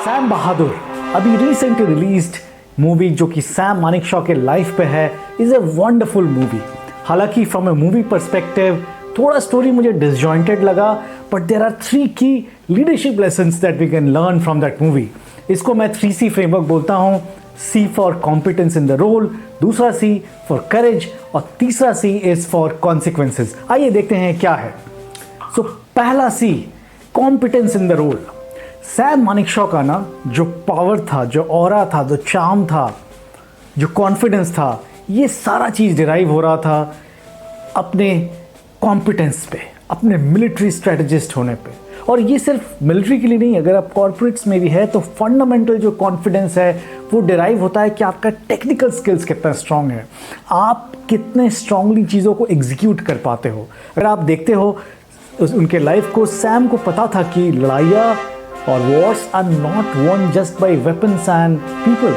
Sam बहादुर अभी recently released movie जो कि सैम मानेकशॉ के लाइफ पे है इज़ अ वंडरफुल मूवी। हालांकि फ्रॉम ए मूवी पर्सपेक्टिव थोड़ा स्टोरी मुझे डिसजॉइंटेड लगा, बट देयर आर 3 की leadership lessons that we can learn from that movie. इसको मैं 3C फ्रेमवर्क बोलता हूँ। C for competence in the role, दूसरा C फॉर करेज और तीसरा C इज फॉर कॉन्सिक्वेंसेज। आइए देखते हैं क्या है। सो पहला C, competence in the role. Sam Manekshaw का ना जो पावर था, जो ऑरा था, जो चार्म था, जो कॉन्फिडेंस था, ये सारा चीज़ डिराइव हो रहा था अपने कॉम्पिटेंस पे, अपने मिलिट्री स्ट्रेटजिस्ट होने पे। और ये सिर्फ मिलिट्री के लिए नहीं, अगर आप कॉर्पोरेट्स में भी है तो फंडामेंटल जो कॉन्फिडेंस है वो डिराइव होता है कि आपका टेक्निकल स्किल्स कितना स्ट्रांग है, आप कितने स्ट्रांगली चीज़ों को एग्जीक्यूट कर पाते हो। अगर आप देखते हो उनके लाइफ को, सैम को पता था कि लड़ाइयाँ और wars are not won just by weapons and people.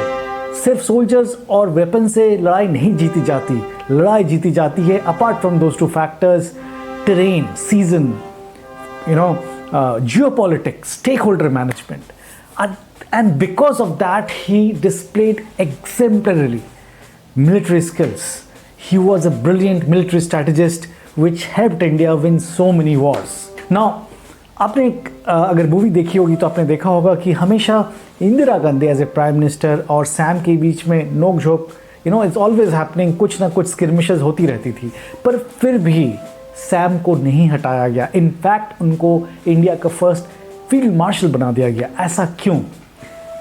सिर्फ सोल्जर्स और वेपन से लड़ाई नहीं जीती जाती, लड़ाई जीती जाती है apart from those 2 factors, terrain, season, geopolitics, stakeholder management. And because of that, he displayed exemplarily military skills. He was a brilliant military strategist which helped India win so many wars. Now, आपने अगर movie देखी होगी तो आपने देखा होगा कि हमेशा Indira Gandhi as a prime minister और सैम के बीच में नोक झोंक, इट्स ऑलवेज हैपनिंग, कुछ ना कुछ स्किर्मिशेस होती रहती थी, पर फिर भी सैम को नहीं हटाया गया। इनफैक्ट उनको इंडिया का फर्स्ट फील्ड मार्शल बना दिया गया। ऐसा क्यों?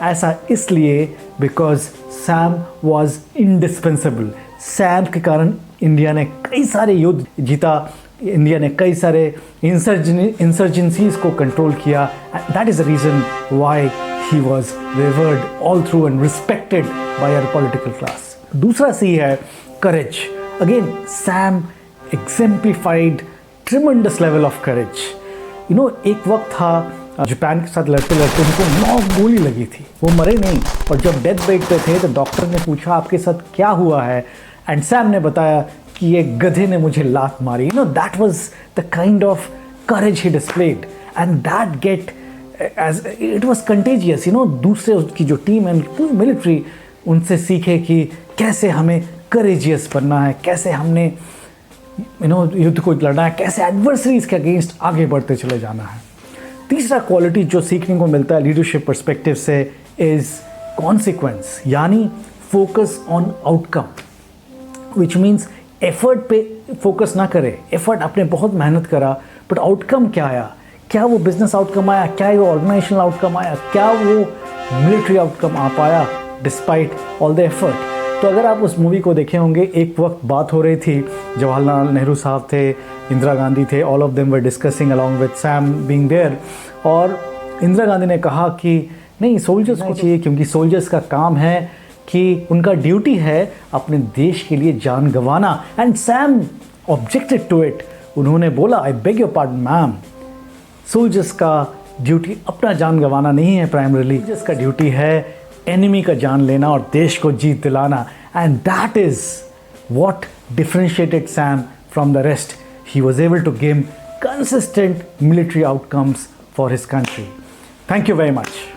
ऐसा इसलिए because Sam was indispensable. Sam के कारण इंडिया ने कई सारे युद्ध जीता, इंडिया ने कई सारे इंसर्जेंसीज को कंट्रोल किया। That is the reason why he was rewarded all through and respected by our political class. दूसरा सी है courage. Again Sam exemplified tremendous level of courage. एक वक्त था जापान के साथ लड़ते लड़ते उनको 9 गोली लगी थी, वो मरे नहीं, और जब डेथ बेड पे थे तो डॉक्टर ने पूछा आपके साथ क्या हुआ है, एंड सैम ने बताया कि एक गधे ने मुझे लात मारी। That was the kind of courage he displayed and that get as it was contagious. दूसरे उसकी जो टीम है, पूरी मिलिट्री उनसे सीखे कि कैसे हमें करेजियस बनना है, कैसे हमने युद्ध को लड़ना है, कैसे एडवर्सरीज के अगेंस्ट आगे बढ़ते चले जाना है। तीसरा क्वालिटी जो सीखने को मिलता है लीडरशिप पर्सपेक्टिव से इज कॉन्सिक्वेंस, यानी focus on outcome, which means effort पे फोकस ना करे। एफर्ट आपने बहुत मेहनत करा, बट आउटकम क्या आया? क्या वो बिजनेस आउटकम आया? क्या वो ऑर्गेनाइजेशनल आउटकम आया? क्या वो मिलिट्री आउटकम आ पाया डिस्पाइट ऑल द एफर्ट? तो अगर आप उस मूवी को देखे होंगे, एक वक्त बात हो रही थी, जवाहरलाल नेहरू साहब थे, इंदिरा गांधी थे, all of them were discussing along with Sam being there, और इंदिरा गांधी ने कहा कि नहीं, सोल्जर्स को चाहिए, क्योंकि सोल्जर्स का काम है कि उनका ड्यूटी है अपने देश के लिए जान गंवाना। And Sam objected to it. उन्होंने बोला, I beg your pardon ma'am, soldiers का ड्यूटी अपना जान गंवाना नहीं है प्राइमरीली, सोल्जर्स का ड्यूटी है एनिमी का जान लेना और देश को जीत दिलाना। And that is what differentiated Sam from the rest. He was able to give consistent military outcomes for his country. Thank you very much.